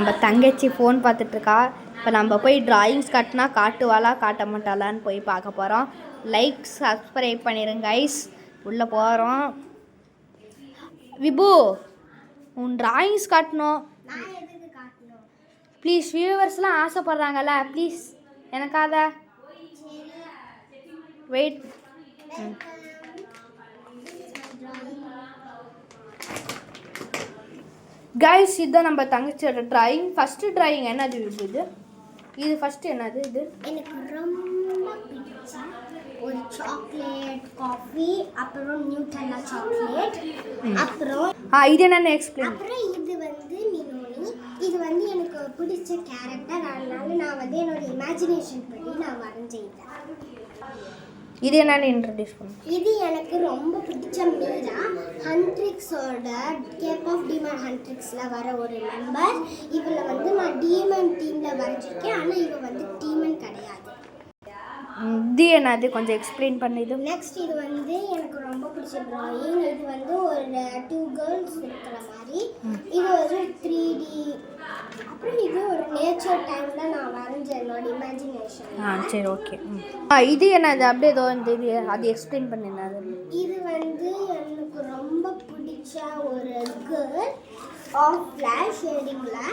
நம்ம தங்கச்சி ஃபோன் பார்த்துட்ருக்கா. இப்போ நம்ம போய் ட்ராயிங்ஸ் காட்டினா காட்டுவாளா காட்ட மாட்டாளான்னு போய் பார்க்க போகிறோம். லைக் சப்ஸ்கிரைப் பண்ணிடுங்க கைஸ். உள்ளே போகிறோம். விபு, உன் ட்ராயிங்ஸ் காட்டணும் ப்ளீஸ். வியூவர்ஸ்லாம் ஆசைப்பட்றாங்கல்ல, ப்ளீஸ் எனக்காக வெயிட். கைஸ், இதுதான் நம்ம தங்கச்சியோட ட்ராயிங். ஃபஸ்ட்டு ட்ராயிங் என்னது விபு? இது ஃபஸ்ட்டு என்னது? இது எனக்கு ரொம்ப பிடிச்ச ஒரு சாக்லேட் காஃபி, அப்புறம் நியூட்ரல்லா சாக்லேட், அப்புறம் இது என்னன்னு எக்ஸ்பிளைன். அப்புறம் இது வந்து மினோனி. இது வந்து எனக்கு பிடிச்ச கேரக்டர், அதனால நான் வந்து என்னோட இமேஜினேஷன் படி நான் வரைஞ்சேன். இது என்னன்னு இன்ட்ரடியூஸ் பண்ணு. இது எனக்கு ரொம்ப பிடிச்ச மீரா, ஹண்ட்ரிக்ஸோட கேப் ஆஃப் டீமன் ஹண்ட்ரிக்ஸில் வர ஒரு மெம்பர். இவளை வந்து நான் டீமன் டீமில் வரைஞ்சிருக்கேன், ஆனால் இவள் வந்து டீமன் கிடையாது. இது என்னது கொஞ்சம் எக்ஸ்பிளைன் பண்ணிது. நெக்ஸ்ட் இது வந்து எனக்கு ரொம்ப பிடிச்ச ட்ராயிங். இது வந்து ஒரு 2 கேர்ள்ஸ் இருக்கிற மாதிரி. இது ஒரு 3D. அப்புறம் இது ஒரு நேச்சர் டைமில் நான் வரைஞ்ச என்னோட இமேஜினேஷன். சரி, ஓகே. இது என்னது? அப்படியே ஏதோ இது அது எக்ஸ்பிளைன் பண்ணினாது. இது வந்து எனக்கு ரொம்ப பிடிச்ச ஒரு கேர்ள் ஆஃப் ஃப்ளாஷ் ஷேடிங்கில்.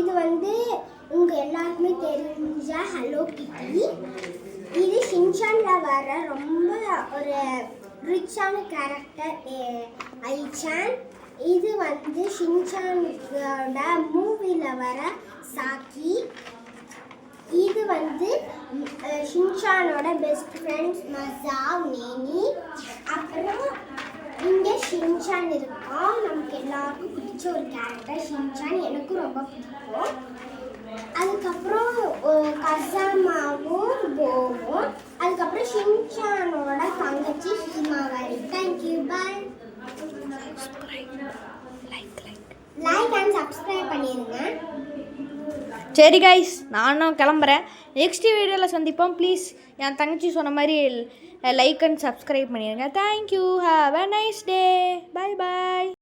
இது வந்து உங்கள் எல்லாருக்குமே தெரிஞ்ச ஹலோ கிட்டி. இது ஷின்சானில் வர ரொம்ப ஒரு ரிச்சான கேரக்டர் ஐசான். இது வந்து ஷின்சானோட மூவியில் வர சாக்கி. இது வந்து ஷின்சானோட பெஸ்ட் ஃப்ரெண்ட்ஸ் மசாவ், நேனி. அப்புறம் இங்கே ஷின்சான் இருக்கான். நமக்கு எல்லாருக்கும் பிடிச்ச ஒரு கேரக்டர் ஷின்சான், எனக்கும் ரொம்ப பிடிக்கும். அதுக்கப்புறம் கசாமாவும் போவும். அதுக்கப்புறம் ஷின்சானோட தங்கச்சி Himawari. Thank you, bye. Like and subscribe பண்ணிடுங்க. சரி கைஸ், நானும் கிளம்புறேன். நெக்ஸ்ட் வீடியோவில் சந்திப்போம். ப்ளீஸ் என் தங்கச்சி சொன்ன மாதிரி லைக் அண்ட் சப்ஸ்கிரைப் பண்ணிடுங்க. Thank you. Have a nice day. Bye bye.